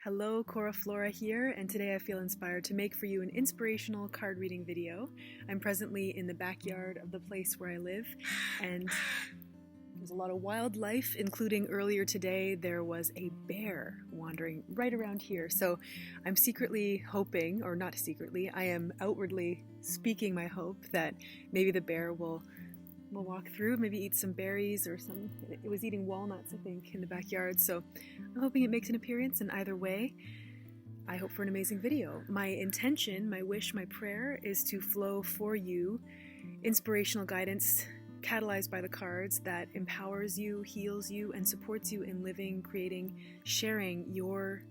Hello, Cora, Flora here, and today I feel inspired to make for you an inspirational card reading video. I'm presently in the backyard of the place where I live, and there's a lot of wildlife, including earlier today there was a bear wandering right around here. So I'm secretly hoping, or not secretly, I am outwardly speaking my hope that maybe the bear will walk through, maybe eat some berries or some, it was eating walnuts, I think, in the backyard. So I'm hoping it makes an appearance, and either way, I hope for an amazing video. My intention, my wish, my prayer is to flow for you inspirational guidance catalyzed by the cards that empowers you, heals you, and supports you in living, creating, sharing your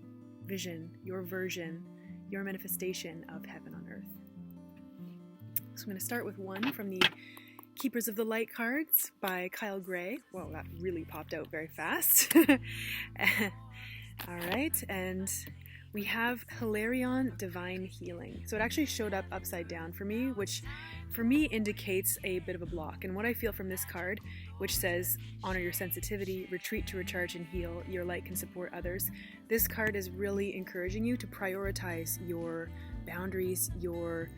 vision, your version, your manifestation of heaven on earth. So I'm going to start with one from the Keepers of the Light cards by Kyle Gray. Well, that really popped out very fast. All right, and we have Hilarion Divine Healing. So it actually showed up upside down for me, which for me indicates a bit of a block. And what I feel from this card, which says, honor your sensitivity, retreat to recharge and heal, your light can support others. This card is really encouraging you to prioritize your boundaries, your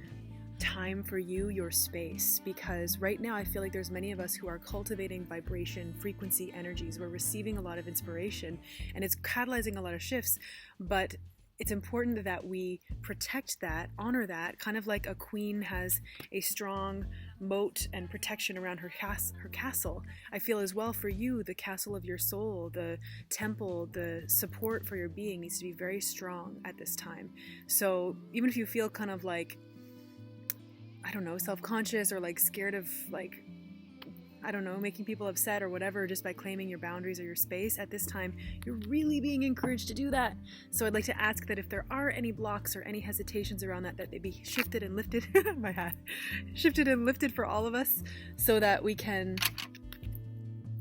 time for you, your space, because right now I feel like there's many of us who are cultivating vibration, frequency, energies. We're receiving a lot of inspiration and it's catalyzing a lot of shifts, but it's important that we protect that, honor that, kind of like a queen has a strong moat and protection around her castle. I feel as well for you, the castle of your soul, the temple, the support for your being needs to be very strong at this time. So even if you feel kind of like, I don't know, self-conscious or like scared of like, I don't know, making people upset or whatever just by claiming your boundaries or your space, at this time, you're really being encouraged to do that. So I'd like to ask that if there are any blocks or any hesitations around that they be shifted and lifted, my hat, shifted and lifted for all of us so that we can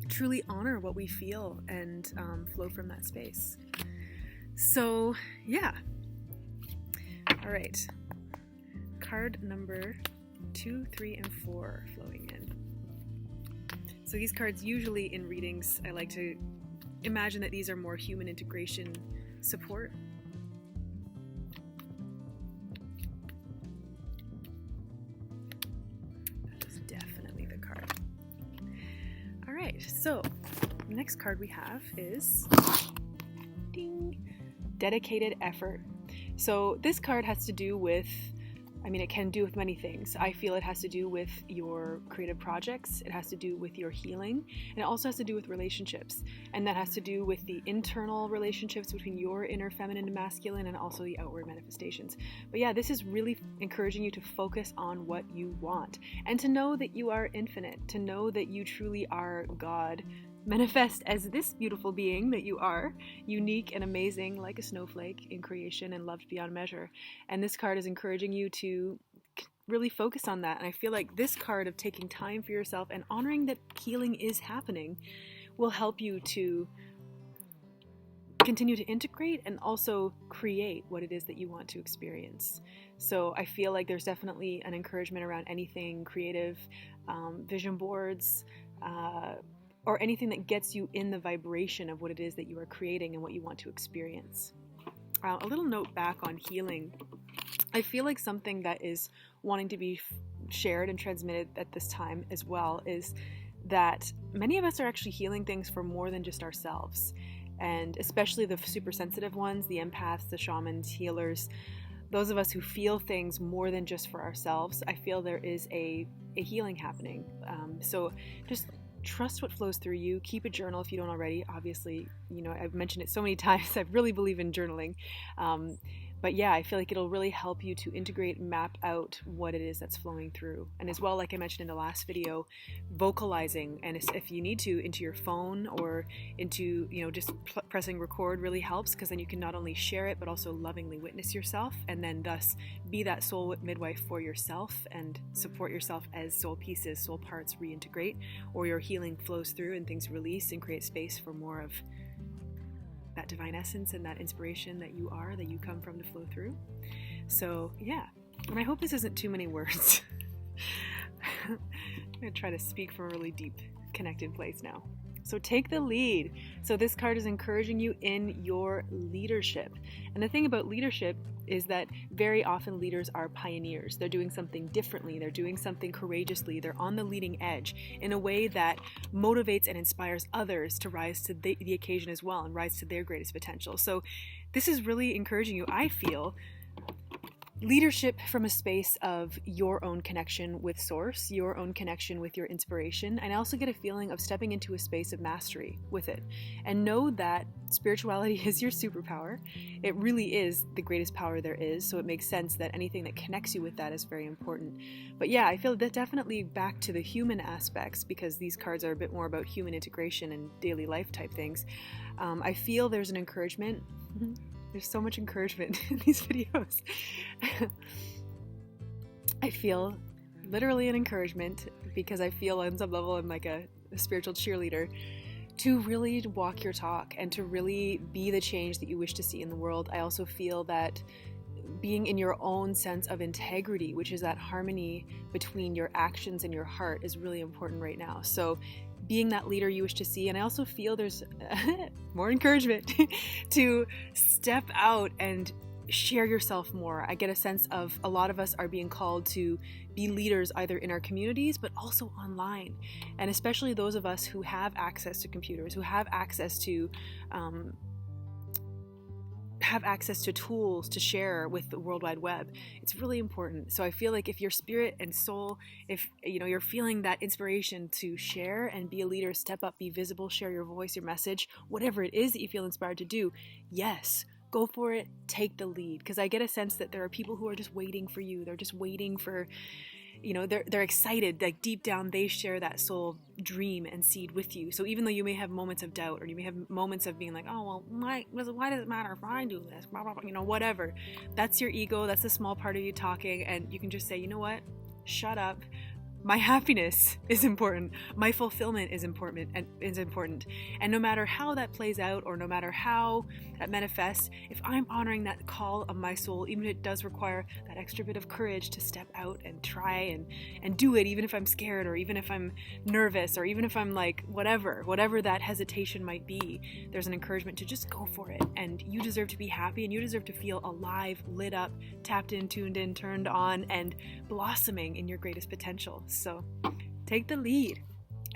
truly honor what we feel and flow from that space. So yeah. All right. Card number 2, 3, and 4 flowing in. So these cards, usually in readings, I like to imagine that these are more human integration support. That is definitely the card. All right, so the next card we have is ding, dedicated effort. So this card has to do with, it can do with many things. I feel it has to do with your creative projects. It has to do with your healing. And it also has to do with relationships. And that has to do with the internal relationships between your inner feminine and masculine and also the outward manifestations. But yeah, this is really encouraging you to focus on what you want and to know that you are infinite, to know that you truly are God, manifest as this beautiful being that you are, unique and amazing like a snowflake in creation and loved beyond measure. And this card is encouraging you to really focus on that. And I feel like this card of taking time for yourself and honoring that healing is happening will help you to continue to integrate and also create what it is that you want to experience. So I feel like there's definitely an encouragement around anything creative, vision boards, or anything that gets you in the vibration of what it is that you are creating and what you want to experience. A little note back on healing. I feel like something that is wanting to be shared and transmitted at this time as well is that many of us are actually healing things for more than just ourselves. And especially the super sensitive ones, the empaths, the shamans, healers, those of us who feel things more than just for ourselves, I feel there is a healing happening. So just trust what flows through you. Keep a journal if you don't already. Obviously, I've mentioned it so many times. I really believe in journaling. But yeah, I feel like it'll really help you to integrate, map out what it is that's flowing through. And as well, like I mentioned in the last video, vocalizing, and if you need to, into your phone or into, just pressing record really helps, because then you can not only share it, but also lovingly witness yourself, and then thus be that soul midwife for yourself and support yourself as soul pieces, soul parts reintegrate, or your healing flows through and things release and create space for more of that divine essence and that inspiration that you are, that you come from to flow through. So yeah, and I hope this isn't too many words. I'm going to try to speak from a really deep, connected place now. So take the lead. So this card is encouraging you in your leadership. And the thing about leadership is that very often leaders are pioneers. They're doing something differently. They're doing something courageously. They're on the leading edge in a way that motivates and inspires others to rise to the occasion as well and rise to their greatest potential. So this is really encouraging you, I feel, leadership from a space of your own connection with source, your own connection with your inspiration. And I also get a feeling of stepping into a space of mastery with it. And know that spirituality is your superpower. It really is the greatest power there is. So it makes sense that anything that connects you with that is very important. But yeah, I feel that definitely back to the human aspects, because these cards are a bit more about human integration and daily life type things. I feel there's an encouragement. There's so much encouragement in these videos. I feel literally an encouragement, because I feel on some level I'm like a spiritual cheerleader, to really walk your talk and to really be the change that you wish to see in the world. I also feel that being in your own sense of integrity, which is that harmony between your actions and your heart, is really important right now. So being that leader you wish to see. And I also feel there's more encouragement to step out and share yourself more. I get a sense of a lot of us are being called to be leaders either in our communities, but also online. And especially those of us who have access to computers, who have access to tools to share with the World Wide Web. It's really important. So I feel like if your spirit and soul, if you're feeling that inspiration to share and be a leader, step up, be visible, share your voice, your message, whatever it is that you feel inspired to do, yes, go for it, take the lead. Because I get a sense that there are people who are just waiting for you. They're just waiting for, they're excited, like deep down they share that soul dream and seed with you. So even though you may have moments of doubt, or you may have moments of being like, oh, well, why does it matter if I do this, blah, blah, blah, whatever. That's your ego, that's the small part of you talking, and you can just say, you know what, shut up. My happiness is important. My fulfillment is important, and no matter how that plays out, or no matter how that manifests, if I'm honoring that call of my soul, even if it does require that extra bit of courage to step out and try and do it, even if I'm scared, or even if I'm nervous, or even if I'm like whatever that hesitation might be, there's an encouragement to just go for it. And you deserve to be happy, and you deserve to feel alive, lit up, tapped in, tuned in, turned on, and blossoming in your greatest potential. So take the lead.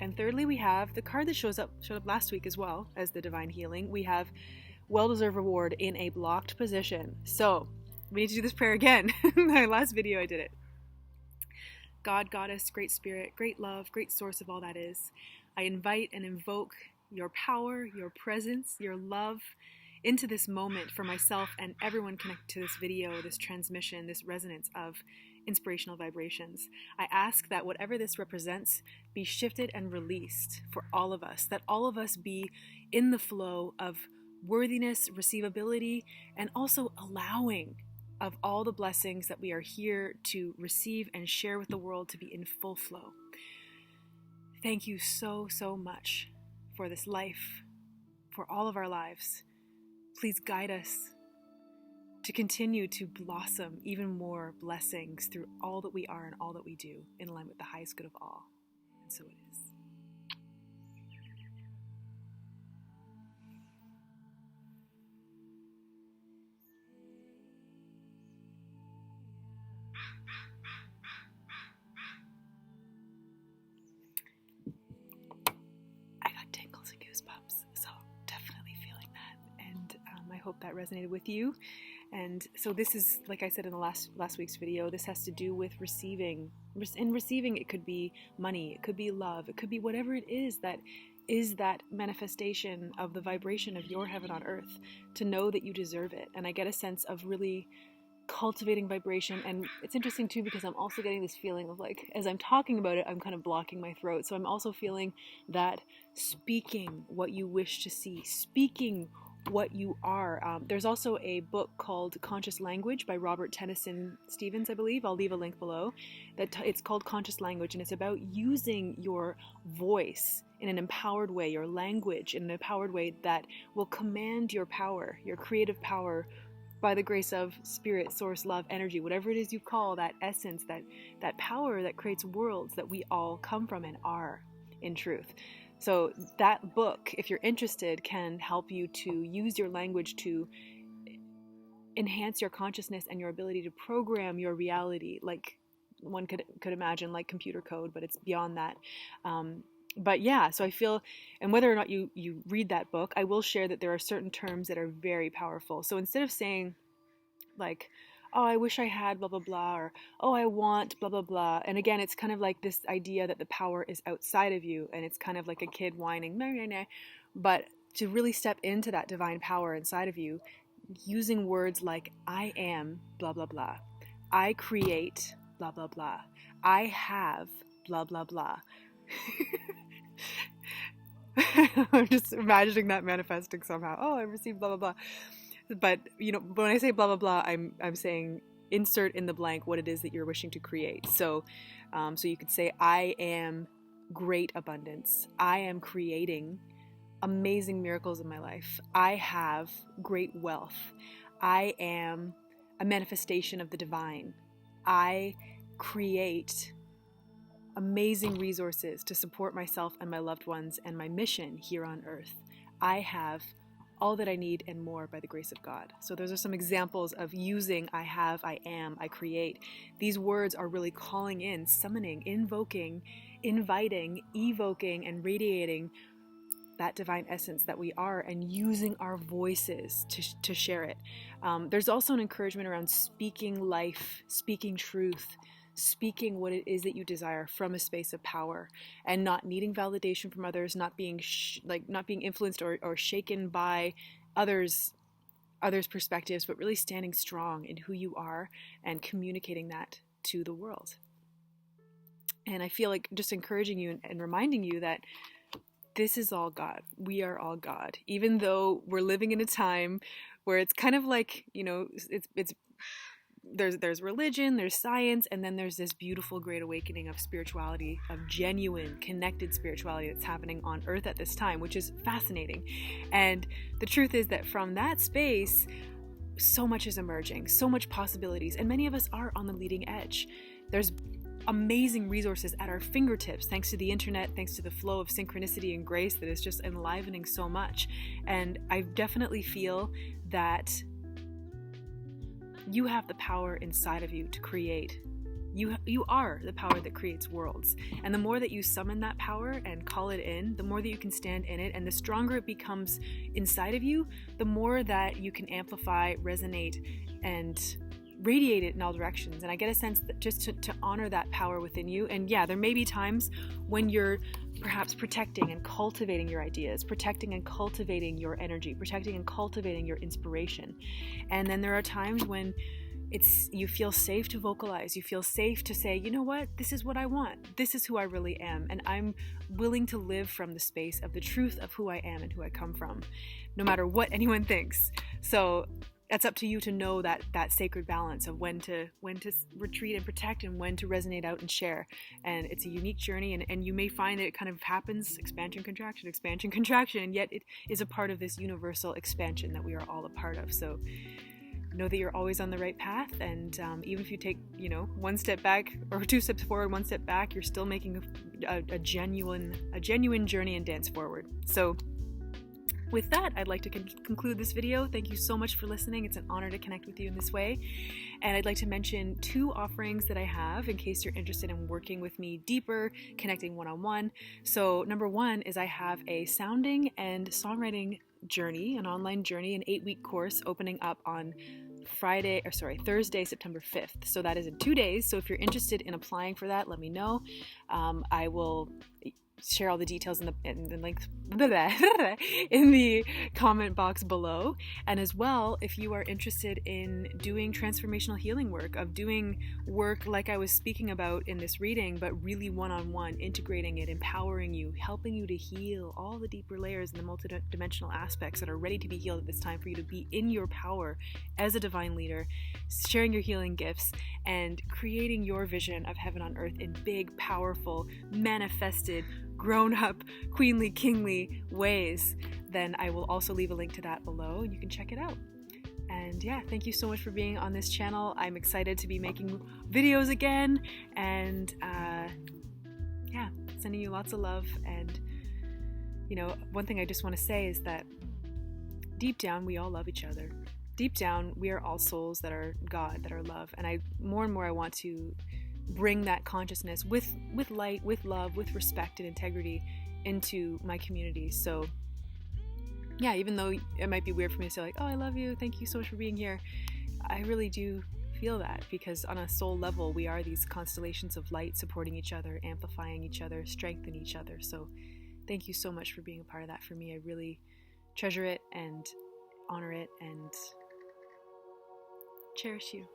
And thirdly, we have the card that showed up last week as well as the divine healing. We have well-deserved reward in a blocked position. So we need to do this prayer again. In my last video I did it. God, Goddess, Great Spirit, great love, great source of all that is, I invite and invoke your power, your presence, your love into this moment for myself and everyone connected to this video, this transmission, this resonance of inspirational vibrations. I ask that whatever this represents be shifted and released for all of us, that all of us be in the flow of worthiness, receivability, and also allowing of all the blessings that we are here to receive and share with the world to be in full flow. Thank you so, so much for this life, for all of our lives. Please guide us to continue to blossom even more blessings through all that we are and all that we do, in line with the highest good of all. And so it is. I got tingles and goosebumps, so definitely feeling that. And I hope that resonated with you. And so this is, like I said in the last week's video, this has to do with receiving. In receiving, it could be money, it could be love, it could be whatever it is that manifestation of the vibration of your heaven on earth, to know that you deserve it. And I get a sense of really cultivating vibration. And it's interesting too, because I'm also getting this feeling of like, as I'm talking about it, I'm kind of blocking my throat. So I'm also feeling that speaking what you wish to see, speaking what you are. There's also a book called Conscious Language by Robert Tennyson Stevens, I believe. I'll leave a link below. It's called Conscious Language, and it's about using your voice in an empowered way, your language in an empowered way that will command your power, your creative power, by the grace of spirit, source, love, energy, whatever it is you call that essence, that power that creates worlds that we all come from and are in truth. So that book, if you're interested, can help you to use your language to enhance your consciousness and your ability to program your reality, like one could imagine, like computer code, but it's beyond that. But yeah, so I feel, and whether or not you read that book, I will share that there are certain terms that are very powerful. So instead of saying like, oh, I wish I had blah, blah, blah, or oh, I want blah, blah, blah. And again, it's kind of like this idea that the power is outside of you, and it's kind of like a kid whining, nah, nah, nah. But to really step into that divine power inside of you, using words like I am blah, blah, blah. I create blah, blah, blah. I have blah, blah, blah. I'm just imagining that manifesting somehow. Oh, I received blah, blah, blah. But, you know, when I say blah, blah, blah, I'm saying insert in the blank what it is that you're wishing to create. So you could say, I am great abundance. I am creating amazing miracles in my life. I have great wealth. I am a manifestation of the divine. I create amazing resources to support myself and my loved ones and my mission here on earth. I have all that I need and more by the grace of God. So those are some examples of using I have, I am, I create. These words are really calling in, summoning, invoking, inviting, evoking, and radiating that divine essence that we are, and using our voices to share it. There's also an encouragement around speaking life, speaking truth, speaking what it is that you desire from a space of power, and not needing validation from others, not being not being influenced or shaken by others' perspectives, but really standing strong in who you are and communicating that to the world. And I feel like just encouraging you and reminding you that this is all God. We are all God. Even though we're living in a time where it's kind of like, you know, it's there's religion, there's science, and then there's this beautiful great awakening of spirituality, of genuine connected spirituality that's happening on earth at this time, which is fascinating. And the truth is that from that space, so much is emerging, so much possibilities, and many of us are on the leading edge. There's amazing resources at our fingertips, thanks to the internet, thanks to the flow of synchronicity and grace that is just enlivening so much. And I definitely feel that you have the power inside of you to create. You are the power that creates worlds. And the more that you summon that power and call it in, the more that you can stand in it, and the stronger it becomes inside of you, the more that you can amplify, resonate, and radiate it in all directions. And I get a sense that just to honor that power within you. And yeah, there may be times when you're perhaps protecting and cultivating your ideas, protecting and cultivating your energy, protecting and cultivating your inspiration. And then there are times when you feel safe to vocalize, you feel safe to say, you know what, this is what I want, this is who I really am, and I'm willing to live from the space of the truth of who I am and who I come from, no matter what anyone thinks. So that's up to you to know that sacred balance of when to retreat and protect, and when to resonate out and share. And it's a unique journey, and you may find that it kind of happens expansion, contraction, and yet it is a part of this universal expansion that we are all a part of. So know that you're always on the right path, and even if you take, you know, one step back or two steps forward, one step back, you're still making a genuine journey and dance forward. So with that, I'd like to conclude this video. Thank you so much for listening. It's an honor to connect with you in this way. And I'd like to mention 2 offerings that I have in case you're interested in working with me deeper, connecting one-on-one. So number 1 is I have a sounding and songwriting journey, an online journey, an 8-week course opening up on Thursday, September 5th. So that is in 2 days. So if you're interested in applying for that, let me know. I will share all the details in the link in the comment box below. And as well, if you are interested in doing transformational healing work, of doing work like I was speaking about in this reading, but really one-on-one, integrating it, empowering you, helping you to heal all the deeper layers and the multidimensional aspects that are ready to be healed at this time, for you to be in your power as a divine leader, sharing your healing gifts and creating your vision of heaven on earth in big, powerful, manifested, grown-up, queenly, kingly ways, then I will also leave a link to that below, and you can check it out. And yeah, thank you so much for being on this channel. I'm excited to be making videos again, and yeah, sending you lots of love, and one thing I just want to say is that deep down, we all love each other. Deep down, we are all souls that are God, that are love. And more and more, I want to bring that consciousness with light, with love, with respect and integrity into my community. So yeah, even though it might be weird for me to say like, oh, I love you, thank you so much for being here, I really do feel that, because on a soul level, we are these constellations of light supporting each other, amplifying each other, strengthening each other. So thank you so much for being a part of that for me. I really treasure it and honor it and cherish you.